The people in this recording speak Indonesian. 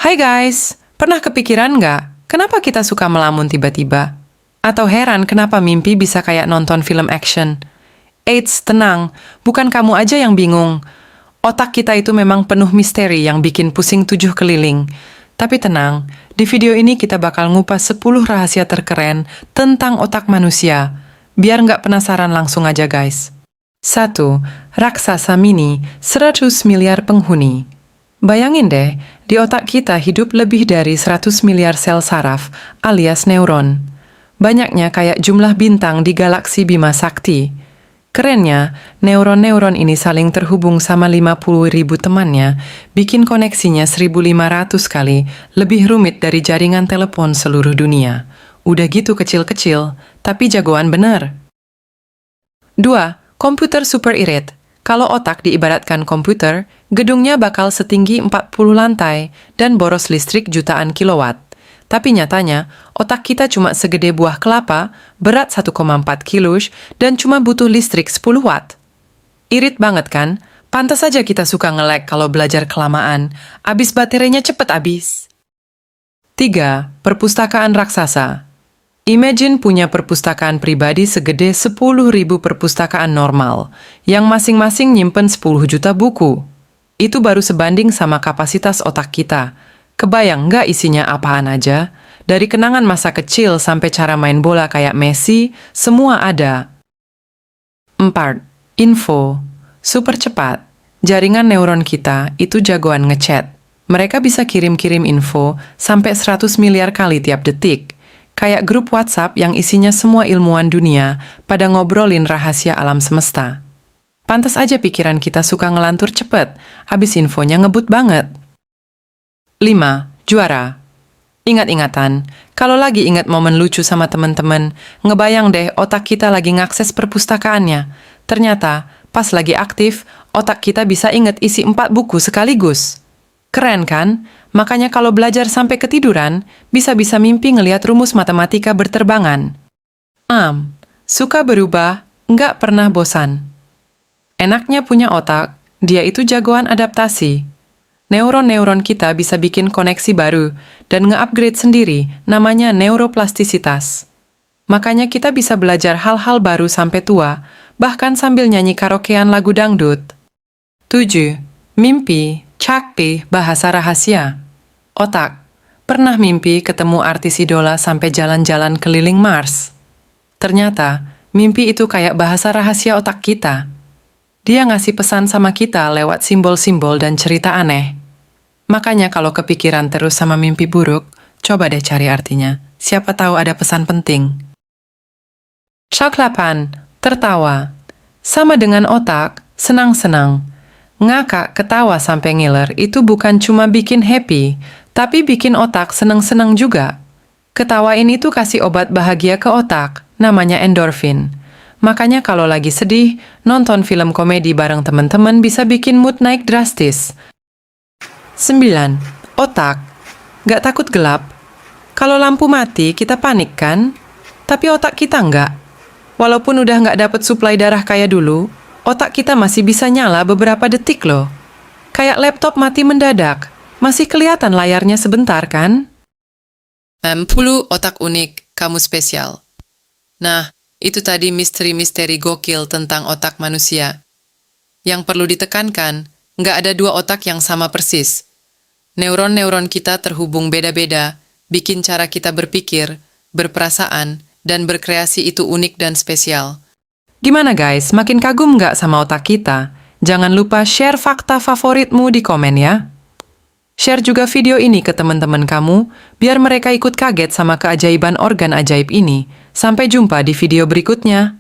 Hai guys, pernah kepikiran nggak kenapa kita suka melamun tiba-tiba? Atau heran kenapa mimpi bisa kayak nonton film action? Eits, tenang, bukan kamu aja yang bingung. Otak kita itu memang penuh misteri yang bikin pusing 7 keliling. Tapi tenang, di video ini kita bakal ngupas 10 rahasia terkeren tentang otak manusia. Biar nggak penasaran langsung aja guys. 1. Raksasa mini, 100 miliar penghuni. Bayangin deh, di otak kita hidup lebih dari 100 miliar sel saraf alias neuron. Banyaknya kayak jumlah bintang di galaksi Bima Sakti. Kerennya, neuron-neuron ini saling terhubung sama 50.000 temannya, bikin koneksinya 1.500 kali lebih rumit dari jaringan telepon seluruh dunia. Udah gitu kecil-kecil, tapi jagoan bener. 2. Komputer super irit. Kalau otak diibaratkan komputer, gedungnya bakal setinggi 40 lantai dan boros listrik jutaan kilowatt. Tapi nyatanya, otak kita cuma segede buah kelapa, berat 1,4 kilos, dan cuma butuh listrik 10 watt. Irit banget kan? Pantas aja kita suka nge-lag kalau belajar kelamaan. Abis baterainya cepet abis. 3. Perpustakaan raksasa. Imagine punya perpustakaan pribadi segede 10.000 perpustakaan normal, yang masing-masing nyimpen 10 juta buku. Itu baru sebanding sama kapasitas otak kita. Kebayang nggak isinya apaan aja? Dari kenangan masa kecil sampai cara main bola kayak Messi, semua ada. 4. Info. Super cepat. Jaringan neuron kita itu jagoan ngechat. Mereka bisa kirim-kirim info sampai 100 miliar kali tiap detik. Kayak grup WhatsApp yang isinya semua ilmuwan dunia pada ngobrolin rahasia alam semesta. Pantas aja pikiran kita suka ngelantur cepet, habis infonya ngebut banget. 5. Juara. Ingat-ingatan, kalau lagi ingat momen lucu sama temen-temen, ngebayang deh otak kita lagi ngakses perpustakaannya. Ternyata, pas lagi aktif, otak kita bisa inget isi 4 buku sekaligus. Keren kan? Makanya kalau belajar sampai ketiduran, bisa-bisa mimpi ngelihat rumus matematika berterbangan. Suka berubah, nggak pernah bosan. Enaknya punya otak, dia itu jagoan adaptasi. Neuron-neuron kita bisa bikin koneksi baru dan nge-upgrade sendiri, namanya neuroplastisitas. Makanya kita bisa belajar hal-hal baru sampai tua, bahkan sambil nyanyi karaokean lagu dangdut. 7. Mimpi. Cakti, bahasa rahasia. Otak. Pernah mimpi ketemu artis idola sampai jalan-jalan keliling Mars? Ternyata, mimpi itu kayak bahasa rahasia otak kita. Dia ngasih pesan sama kita lewat simbol-simbol dan cerita aneh. Makanya kalau kepikiran terus sama mimpi buruk, coba deh cari artinya. Siapa tahu ada pesan penting. 8. Tertawa. Sama dengan otak, senang-senang. Ngakak, ketawa sampai ngiler itu bukan cuma bikin happy, tapi bikin otak seneng-seneng juga. Ketawa ini tuh kasih obat bahagia ke otak, namanya endorfin. Makanya kalau lagi sedih, nonton film komedi bareng teman-teman bisa bikin mood naik drastis. 9. Otak. Gak takut gelap? Kalau lampu mati, kita panik kan? Tapi otak kita nggak. Walaupun udah nggak dapet suplai darah kayak dulu, otak kita masih bisa nyala beberapa detik loh. Kayak laptop mati mendadak. Masih kelihatan layarnya sebentar kan? 10 otak unik, kamu spesial. Nah, itu tadi misteri-misteri gokil tentang otak manusia. Yang perlu ditekankan, nggak ada 2 otak yang sama persis. Neuron-neuron kita terhubung beda-beda, bikin cara kita berpikir, berperasaan, dan berkreasi itu unik dan spesial. Gimana guys, makin kagum nggak sama otak kita? Jangan lupa share fakta favoritmu di komen ya. Share juga video ini ke teman-teman kamu, biar mereka ikut kaget sama keajaiban organ ajaib ini. Sampai jumpa di video berikutnya.